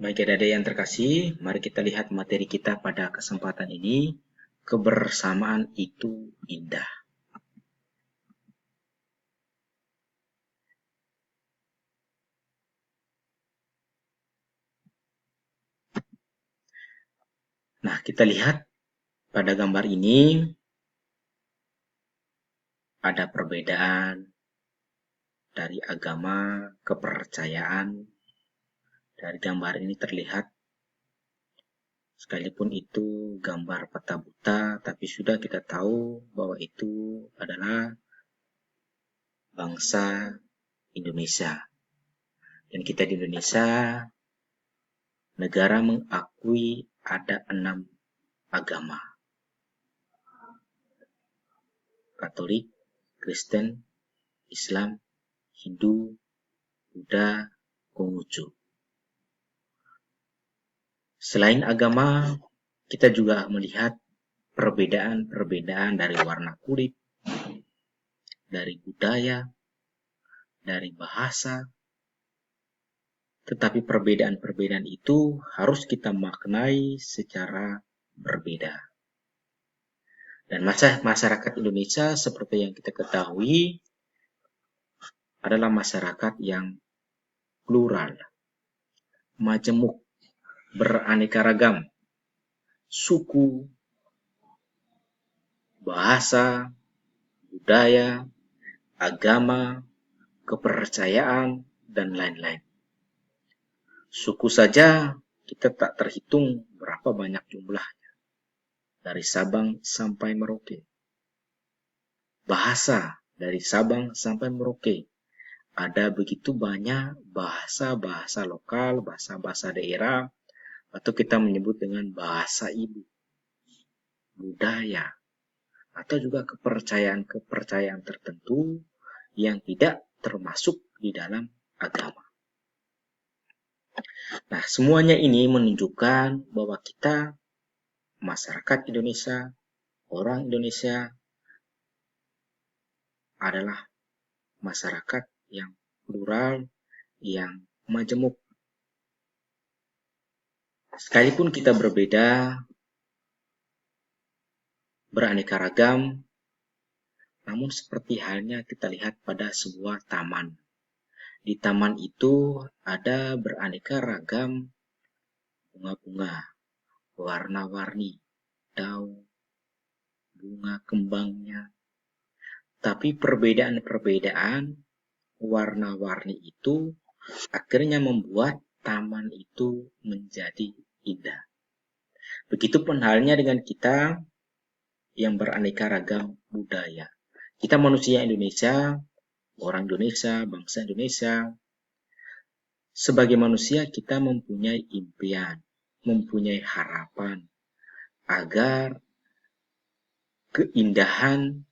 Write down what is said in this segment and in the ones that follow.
Baik adik-adik yang terkasih, mari kita lihat materi kita pada kesempatan ini. Kebersamaan itu indah. Nah, kita lihat pada gambar ini ada perbedaan dari agama, kepercayaan. Dari gambar ini terlihat, sekalipun itu gambar peta buta, tapi sudah kita tahu bahwa itu adalah bangsa Indonesia. Dan kita di Indonesia, negara mengakui ada 6 agama. Katolik, Kristen, Islam, Hindu, Buddha, Konghucu. Selain agama, kita juga melihat perbedaan-perbedaan dari warna kulit, dari budaya, dari bahasa. Tetapi perbedaan-perbedaan itu harus kita maknai secara berbeda. Dan masyarakat Indonesia seperti yang kita ketahui adalah masyarakat yang plural, majemuk, beraneka ragam, suku, bahasa, budaya, agama, kepercayaan, dan lain-lain. Suku saja kita tak terhitung berapa banyak jumlahnya, dari Sabang sampai Merauke. Bahasa dari Sabang sampai Merauke. Ada begitu banyak bahasa-bahasa lokal, bahasa-bahasa daerah, atau kita menyebut dengan bahasa ibu, budaya, atau juga kepercayaan-kepercayaan tertentu yang tidak termasuk di dalam agama. Nah, semuanya ini menunjukkan bahwa kita, masyarakat Indonesia, orang Indonesia, adalah masyarakat yang plural, yang majemuk. Sekalipun kita berbeda, beraneka ragam, namun seperti halnya kita lihat pada sebuah taman. Di taman itu ada beraneka ragam bunga-bunga, warna-warni, daun, bunga kembangnya. Tapi perbedaan-perbedaan warna-warni itu akhirnya membuat taman itu menjadi indah. Begitupun halnya dengan kita yang beraneka ragam budaya. Kita manusia Indonesia, orang Indonesia, bangsa Indonesia. Sebagai manusia kita mempunyai impian, mempunyai harapan agar keindahan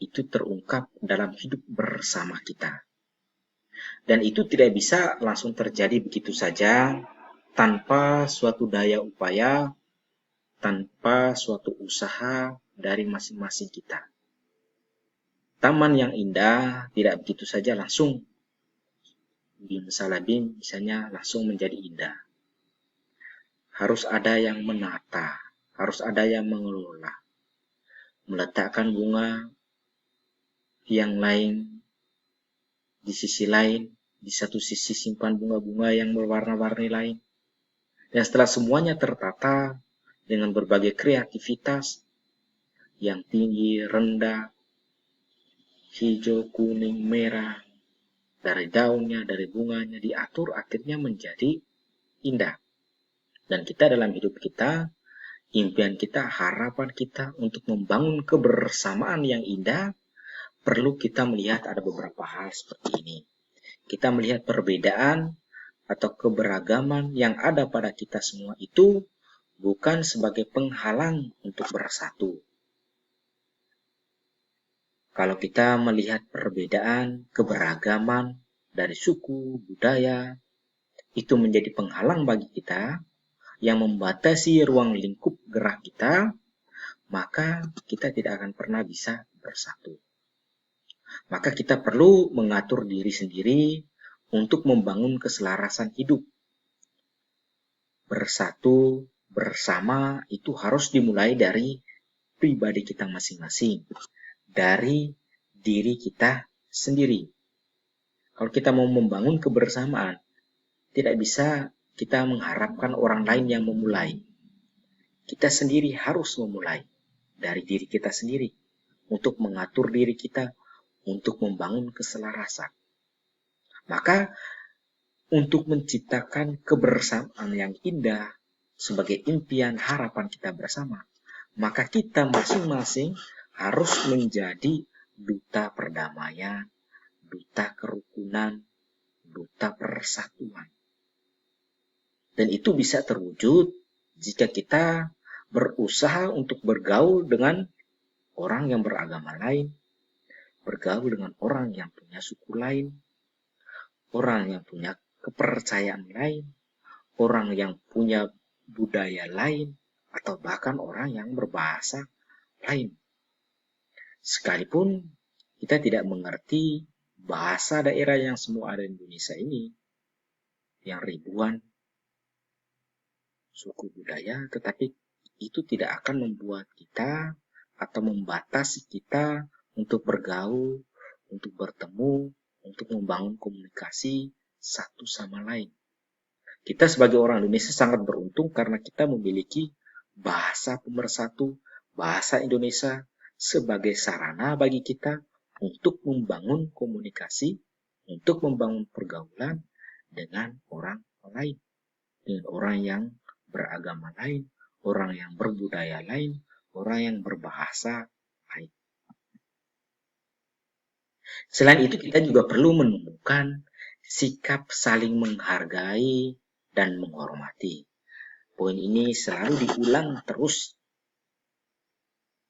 itu terungkap dalam hidup bersama kita. Dan itu tidak bisa langsung terjadi begitu saja tanpa suatu daya upaya, tanpa suatu usaha dari masing-masing kita. Taman yang indah tidak begitu saja langsung bim salabim misalnya langsung menjadi indah. Harus ada yang menata, harus ada yang mengelola, meletakkan bunga yang lain di sisi lain, di satu sisi simpan bunga-bunga yang berwarna-warni lain. Dan setelah semuanya tertata dengan berbagai kreativitas yang tinggi, rendah, hijau, kuning, merah, dari daunnya, dari bunganya, diatur akhirnya menjadi indah. Dan kita dalam hidup kita, impian kita, harapan kita untuk membangun kebersamaan yang indah, perlu kita melihat ada beberapa hal seperti ini. Kita melihat perbedaan atau keberagaman yang ada pada kita semua itu bukan sebagai penghalang untuk bersatu. Kalau kita melihat perbedaan, keberagaman dari suku, budaya, itu menjadi penghalang bagi kita yang membatasi ruang lingkup gerak kita, maka kita tidak akan pernah bisa bersatu. Maka kita perlu mengatur diri sendiri untuk membangun keselarasan hidup. bersatu, bersama itu harus dimulai dari pribadi kita masing-masing, dari diri kita sendiri. Kalau kita mau membangun kebersamaan, tidak bisa kita mengharapkan orang lain yang memulai. Kita sendiri harus memulai dari diri kita sendiri untuk mengatur diri kita, untuk membangun keselarasan. Maka untuk menciptakan kebersamaan yang indah sebagai impian harapan kita bersama, maka kita masing-masing harus menjadi duta perdamaian, duta kerukunan, duta persatuan. Dan itu bisa terwujud jika kita berusaha untuk bergaul dengan orang yang beragama lain, bergaul dengan orang yang punya suku lain, orang yang punya kepercayaan lain, orang yang punya budaya lain, atau bahkan orang yang berbahasa lain. Sekalipun kita tidak mengerti bahasa daerah yang semua ada di Indonesia ini, yang ribuan suku budaya, tetapi itu tidak akan membuat kita atau membatasi kita untuk bergaul, untuk bertemu, untuk membangun komunikasi satu sama lain. Kita sebagai orang Indonesia sangat beruntung karena kita memiliki bahasa pemersatu, bahasa Indonesia sebagai sarana bagi kita untuk membangun komunikasi, untuk membangun pergaulan dengan orang lain, dengan orang yang beragama lain, orang yang berbudaya lain, orang yang berbahasa lain. Selain itu, kita juga perlu menumbuhkan sikap saling menghargai dan menghormati. Poin ini selalu diulang terus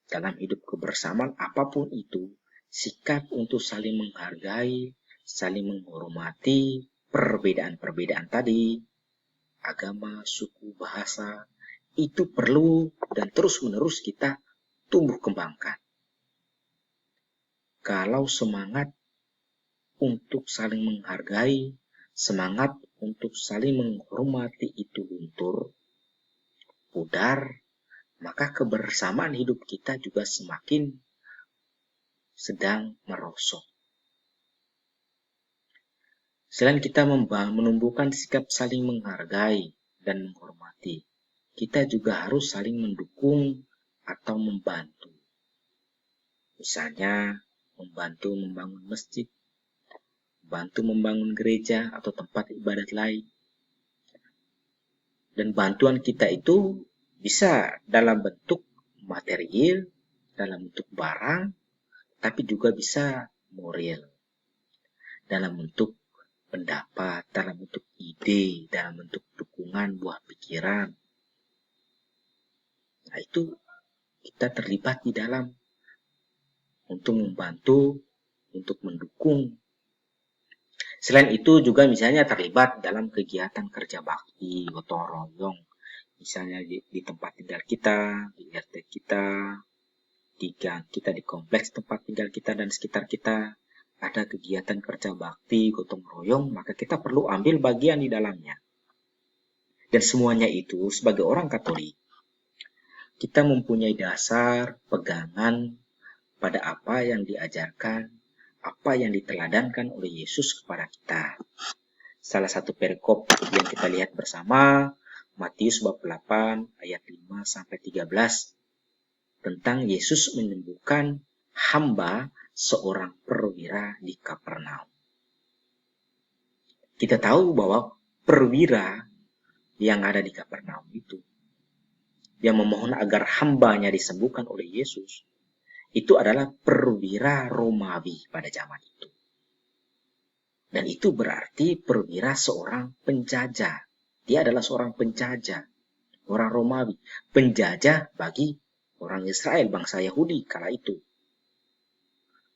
dalam hidup kebersamaan apapun itu. Sikap untuk saling menghargai, saling menghormati perbedaan-perbedaan tadi, agama, suku, bahasa, itu perlu dan terus-menerus kita tumbuh kembangkan. Kalau semangat untuk saling menghargai, semangat untuk saling menghormati itu luntur, pudar, maka kebersamaan hidup kita juga semakin sedang merosot. Selain kita menumbuhkan sikap saling menghargai dan menghormati, kita juga harus saling mendukung atau membantu. Misalnya, membantu membangun masjid, bantu membangun gereja atau tempat ibadat lain. Dan bantuan kita itu bisa dalam bentuk material, dalam bentuk barang, tapi juga bisa moral, dalam bentuk pendapat, dalam bentuk ide, dalam bentuk dukungan buah pikiran. Nah, itu kita terlibat di dalam untuk membantu, untuk mendukung. Selain itu juga misalnya terlibat dalam kegiatan kerja bakti, gotong royong. Misalnya di tempat tinggal kita, di RT kita, di gang kita, di kompleks tempat tinggal kita dan sekitar kita, ada kegiatan kerja bakti, gotong royong, maka kita perlu ambil bagian di dalamnya. Dan semuanya itu sebagai orang Katolik, kita mempunyai dasar, pegangan pada apa yang diajarkan, apa yang diteladankan oleh Yesus kepada kita. Salah satu perikop yang kita lihat bersama, Matius bab 8 ayat 5-13, tentang Yesus menyembuhkan hamba seorang perwira di Kapernaum. Kita tahu bahwa perwira yang ada di Kapernaum itu, yang memohon agar hambanya disembuhkan oleh Yesus, itu adalah perwira Romawi pada zaman itu. Dan itu berarti perwira seorang penjajah. Dia adalah seorang penjajah, orang Romawi, penjajah bagi orang Israel, bangsa Yahudi kala itu.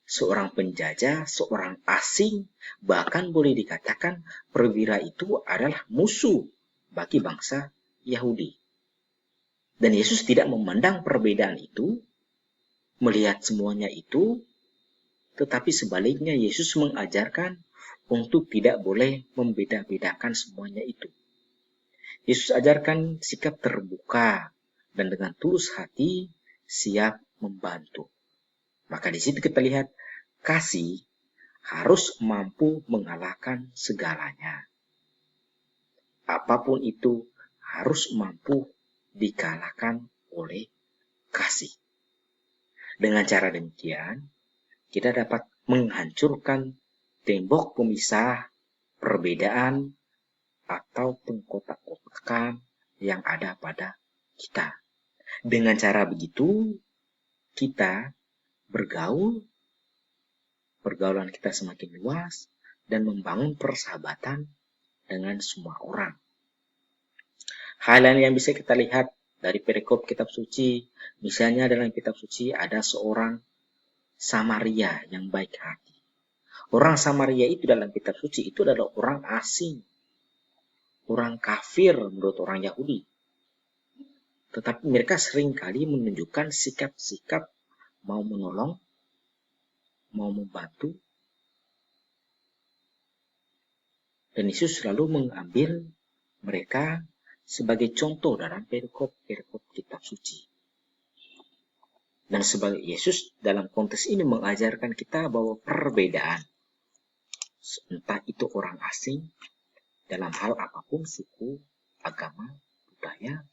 Seorang penjajah, seorang asing, bahkan boleh dikatakan perwira itu adalah musuh bagi bangsa Yahudi. Dan Yesus tidak memandang perbedaan itu, melihat semuanya itu, tetapi sebaliknya Yesus mengajarkan untuk tidak boleh membeda-bedakan semuanya itu. Yesus ajarkan sikap terbuka dan dengan tulus hati siap membantu. Maka di situ kita lihat kasih harus mampu mengalahkan segalanya. Apapun itu harus mampu dikalahkan oleh kasih. Dengan cara demikian, kita dapat menghancurkan tembok pemisah, perbedaan, atau pengkotak-kotakan yang ada pada kita. Dengan cara begitu, kita pergaulan kita semakin luas, dan membangun persahabatan dengan semua orang. Hal lain yang bisa kita lihat dari perikop kitab suci, misalnya dalam kitab suci ada seorang Samaria yang baik hati. Orang Samaria itu dalam kitab suci itu adalah orang asing, orang kafir menurut orang Yahudi. Tetapi mereka seringkali menunjukkan sikap-sikap mau menolong, mau membantu. Dan Yesus selalu mengambil mereka sebagai contoh dalam perikop-perikop kitab suci. Dan sebagai Yesus dalam konteks ini mengajarkan kita bahwa perbedaan, entah itu orang asing, dalam hal apapun, suku, agama, budaya,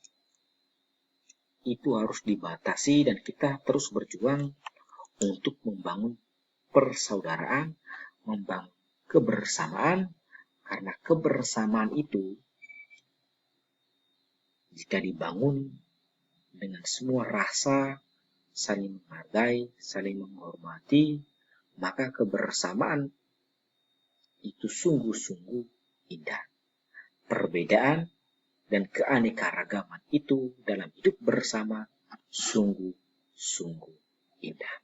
itu harus dibatasi dan kita terus berjuang untuk membangun persaudaraan, membangun kebersamaan, karena kebersamaan itu jika dibangun dengan semua rasa, saling menghargai, saling menghormati, maka kebersamaan itu sungguh-sungguh indah. Perbedaan dan keanekaragaman itu dalam hidup bersama sungguh-sungguh indah.